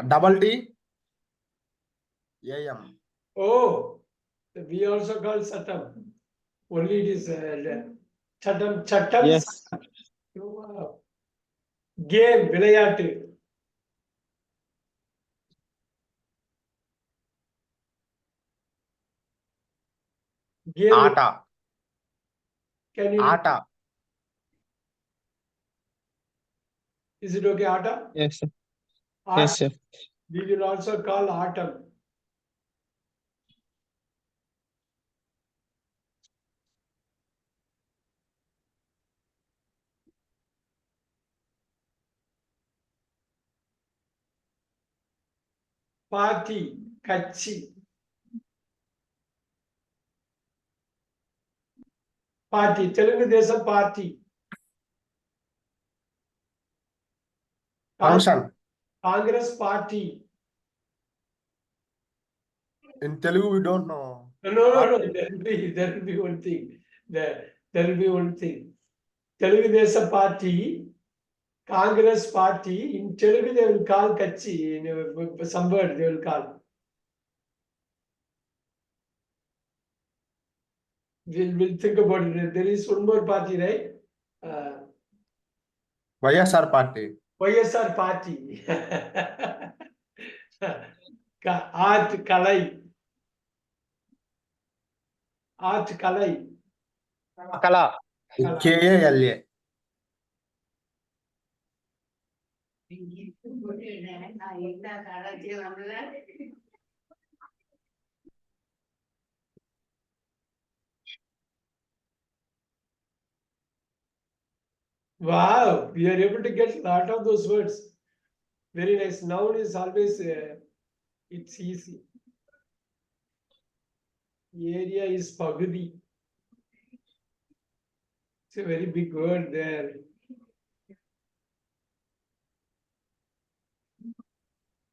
double T AM. Oh, we also call Satam. Only it is Chatam. Yes. Game, விளையாட்டு. Game. Ata. Can you? Ata. Is it okay, Ata? Yes, sir. Art, Yes, sir. we will also call autumn. Party, கட்சி. Party, Telugu Desam party. Function. Congress party. In Telugu, we don't know. No. There will be one thing. There will be one thing. Telugu Desam party, Congress party. In Telugu, they will call Kachi. In some word, they will call. We'll think about it. There is one more party, right? YSR party. YSR party. Art Kalai. Art Kalai. Kala. KALA. Wow, we are able to get a lot of those words. Very nice. Noun is always, it's easy. Area is Pagudi. It's a very big word there.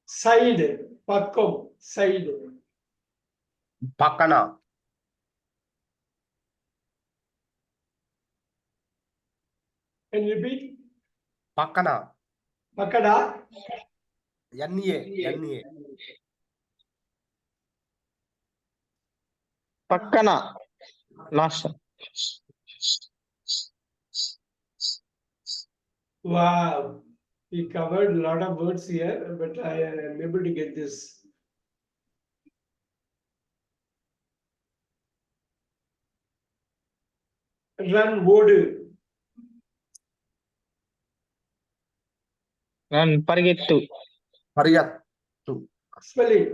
Side, Pakkom, side. Pakana. Can you repeat? Pakana. Pakada. NA. Pakkana. Last. Wow. We covered a lot of words here, but I am able to get this. Run, odu. Run, పరిగెత్తు. Pariyattu. Spelling.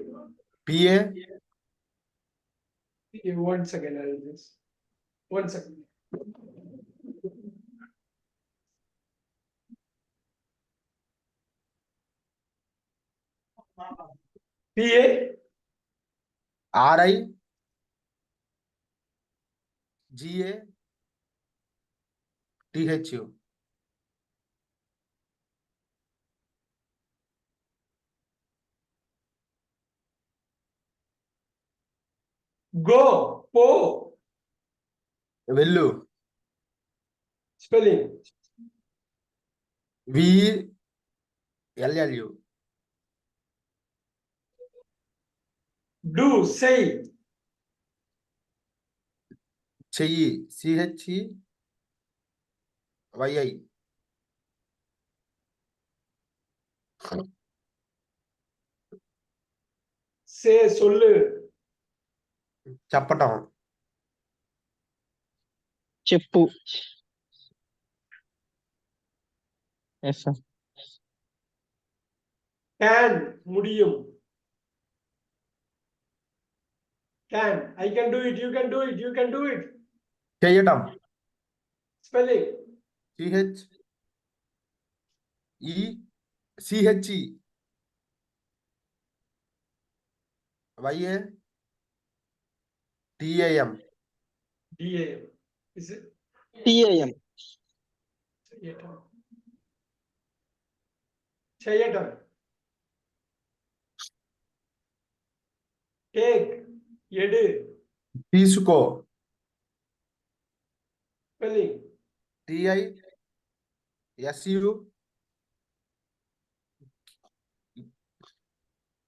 PA. One second, I'll just. 1 second. PA. RI. GA. THU. Go, po. Vellu. Spelling. VLLU. Do, say. చెయ్యి CHEYI. Say, சொல்லு. చెప్పటం. చెప్పు. Yes, sir. Can, முடியும். Can, I can do it, you can do it, you can do it. చేయటం. Spelling. CHE YA TAM. DAM. Is it? TAM. చేయటం. Take, ఎడు. తీసుకో. Spelling. TISU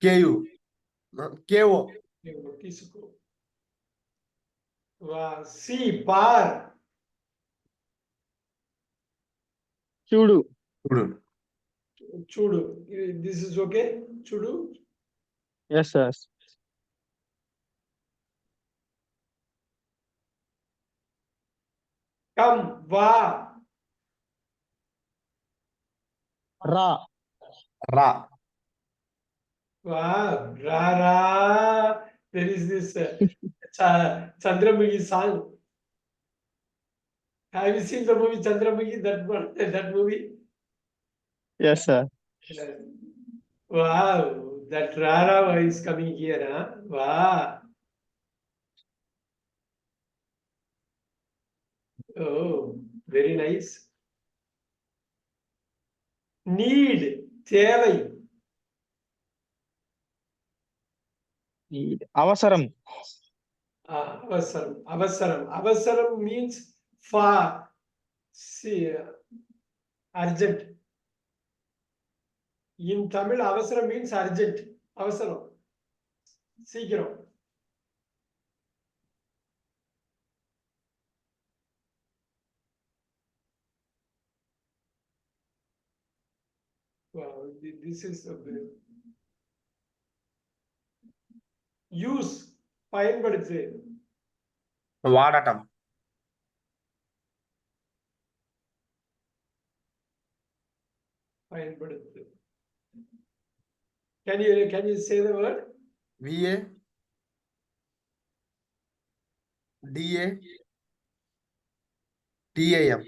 K U K O తీసుకో. సి బార్. చూడు. చూడు చూడు. This is okay. చూడు. Yes sir. కమ్. వా. రా. రా వా. రా రా. There is this Chandramukhi song. Have you seen the movie Chandramukhi? That movie? Yes sir. Wow, that Rara is coming here, huh? Wow. Oh, very nice. Need. தேவை. అవసరం. Avasaram. Avasaram. Avasaram means for. See, urgent. In Tamil, avasaram means urgent. Avasaram. சீக்கிரம். Wow, this is a use. பயன்படுத்து. వాడటం பயன்படுத்து. Can you say the word? V A D A T A M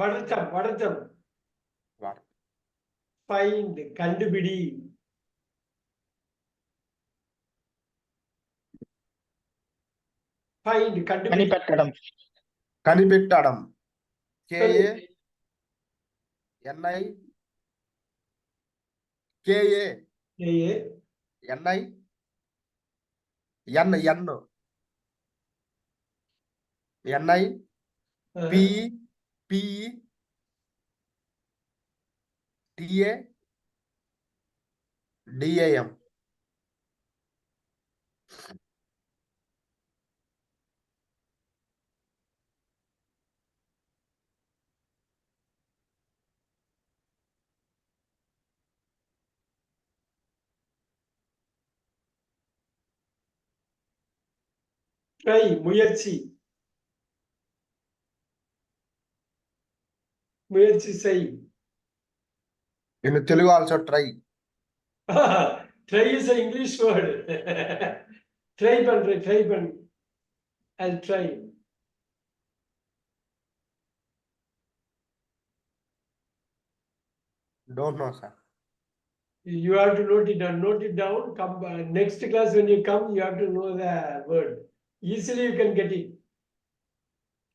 வடட்டம். வடட்டம். find. கண்டுபிடி. find. கண்டுபிடி. కనిపెట్టడం. కనిపెట్టడం కేఏ ఎన్ఐ కేఏ ஏ. N I N N N I P E P E T A D A M try. முயற்சி. முயற்சி செய். In Telugu also try. try is an English word. try பண்றேன். try பண்ணு. I'll try. Don't know sir. You have to note it down. Note it down. Come next class when you come, you have to know the word. Easily you can get it.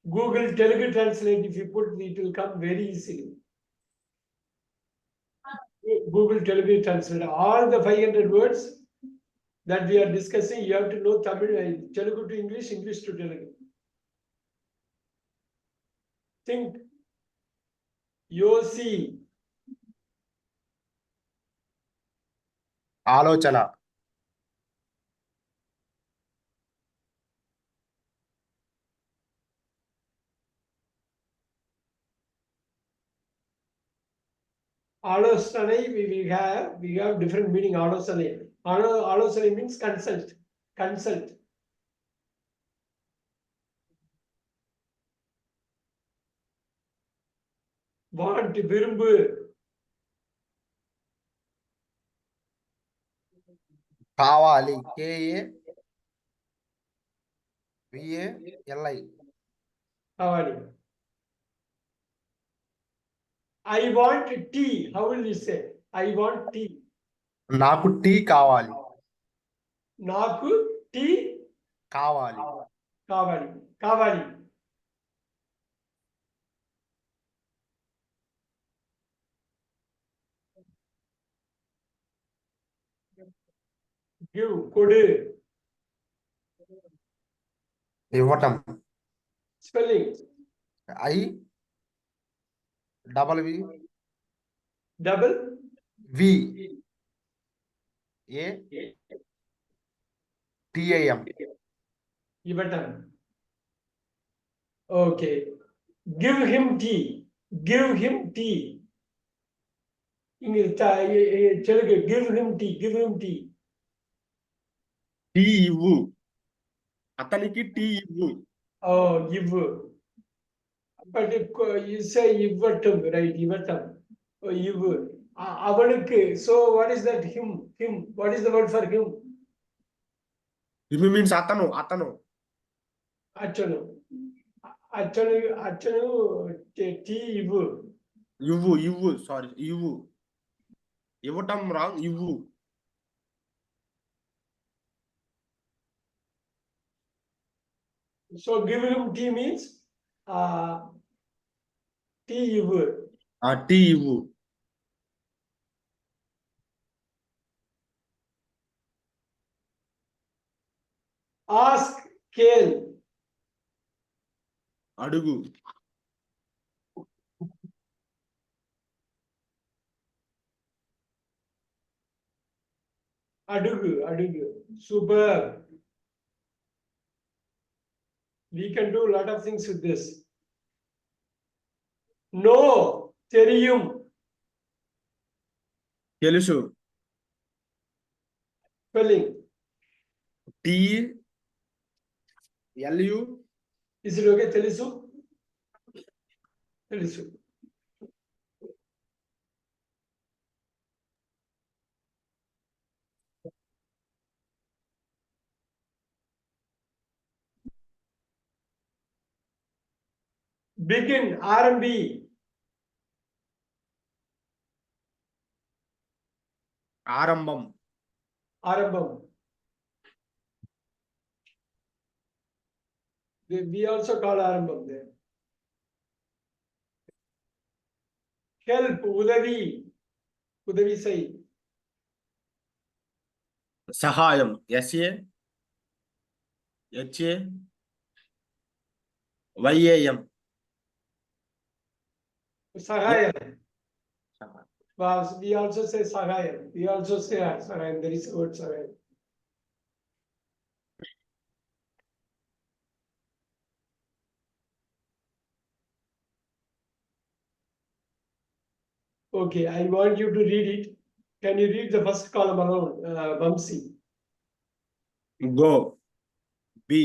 Google Telugu translate. If you put, it will come very easily. Google Telugu translate. All the 500 words that we are discussing, you have to know Tamil, Telugu to English, English to Telugu. Think. Yosi. ఆలోచన ஆலோசனை. we have different meaning. ஆலோசனை. ஆலோசனை means consult. Consult. want. விரும்பு. కావాలి KA VA LI కావాలి. I want tea. How will you say? I want tea. నాకు tea కావాలి. నాకు టీ కావాలి. కావాలి. కావాలి. give. కొడు. ఇవ్వటం spelling. I double V double V TIM. இவட்டம். Okay. Give him tea. Give him tea. இங்க தெலுங்கு give him tea. Give him tea. Tea ఇవ్వు, అతనికి టీ ఇవ్వు. Oh, give. But you say இவட்டம், right? இவட்டம். Oh, இவ்வு. அவனுக்கு. So what is that? Him. Him. What is the word for him? Him means అతను, అతను. అతను. అతను. అతను టీ ఇవ్వు. ఇవ్వు, ఇవ్వు, సారీ, ఇవ్వు. ఇవ్వటం రాంగ్, ఇవ్వు. So give him tea means tea ఇవ్వు. ఆ టీ ఇవ్వు. Ask Kale. అడుగు. అడుగు. అడుగు. Super. We can do a lot of things with this. No. தெரியும். తెలుసు. Spelling. T LU. Is it okay? తెలుసు. తెలుసు. Begin. R&B. ఆరంభం. ఆరంభం. We also call ఆరంభం there. Help. உதவி. உதவி செய். సహాయం. SA HA YAM. సహాయం. We also say సహాయం. We also say సహాయం. There is a word సహాయం. Okay, I want you to read it. Can you read the first column alone, Vamsi? Go, be,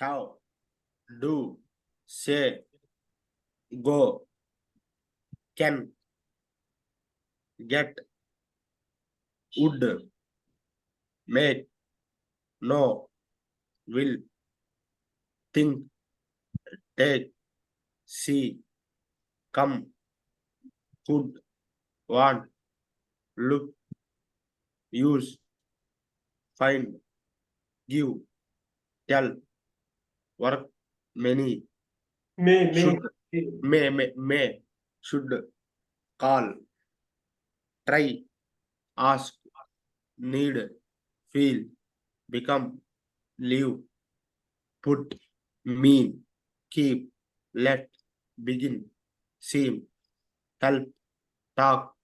have, do, say, go, can, get, would, make, know, will, think, take, see, come, could, want, look, use, find, give, tell, work, many, may, should, call, try, ask, need, feel, become, live, put, mean, keep, let, begin, seem, help, talk,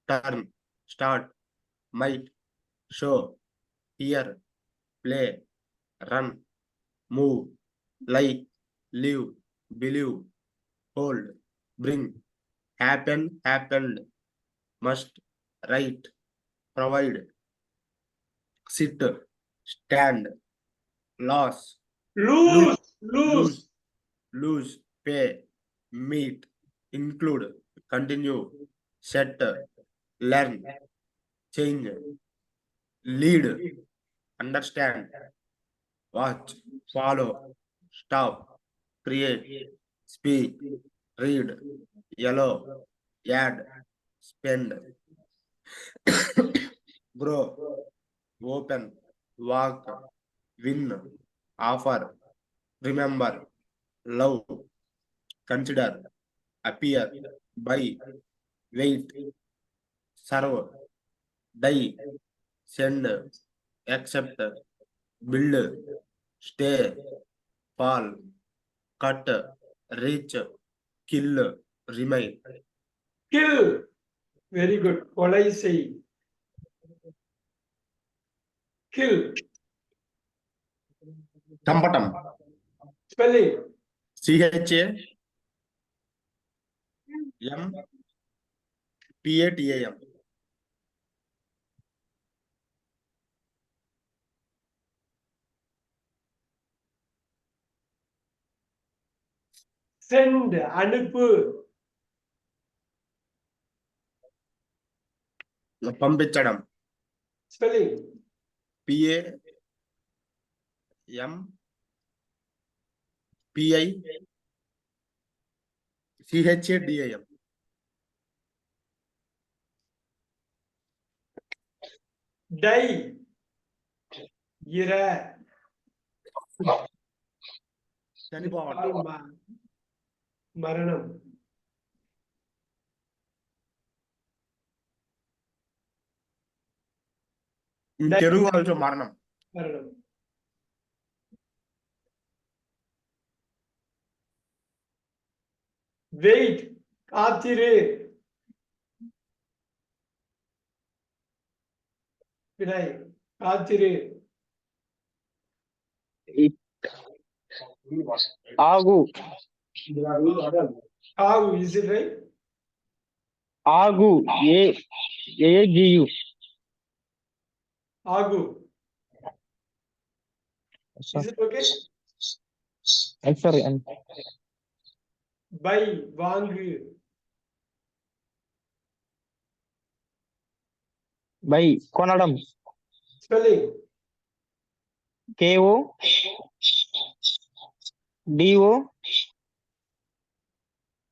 turn, start, might, show, hear, play, run, move, like, live, believe, hold, bring, happen, happened, must, write, provide, sit, stand, loss, lose, pay, meet, include, continue, set, learn, change, lead, understand, watch, follow, stop, create, speak, read, yellow, add, spend, grow, open, walk, win, offer, remember, love, consider, appear, buy, wait, serve, die, send, accept, build, stay, fall, cut, reach, kill, remain. Kill. Very good. கொலை செய். kill, చంపటం. spelling, CHA M PATAM. send, அனுப்பு, పంపించడం. spelling, PAM PICHADAM. die, இற, చనిపోవటం. மரணம், తెలుగు వాళ్ళతో మరణం. மரணம். Wait, காத்திரு, வினய், காத்திரு, ఆగు காவு, is it right? ఆగు AGU. ஆகு, Yes, is it okay? sir. Buy, வாங்கு, బై కొనడం spelling, KO DO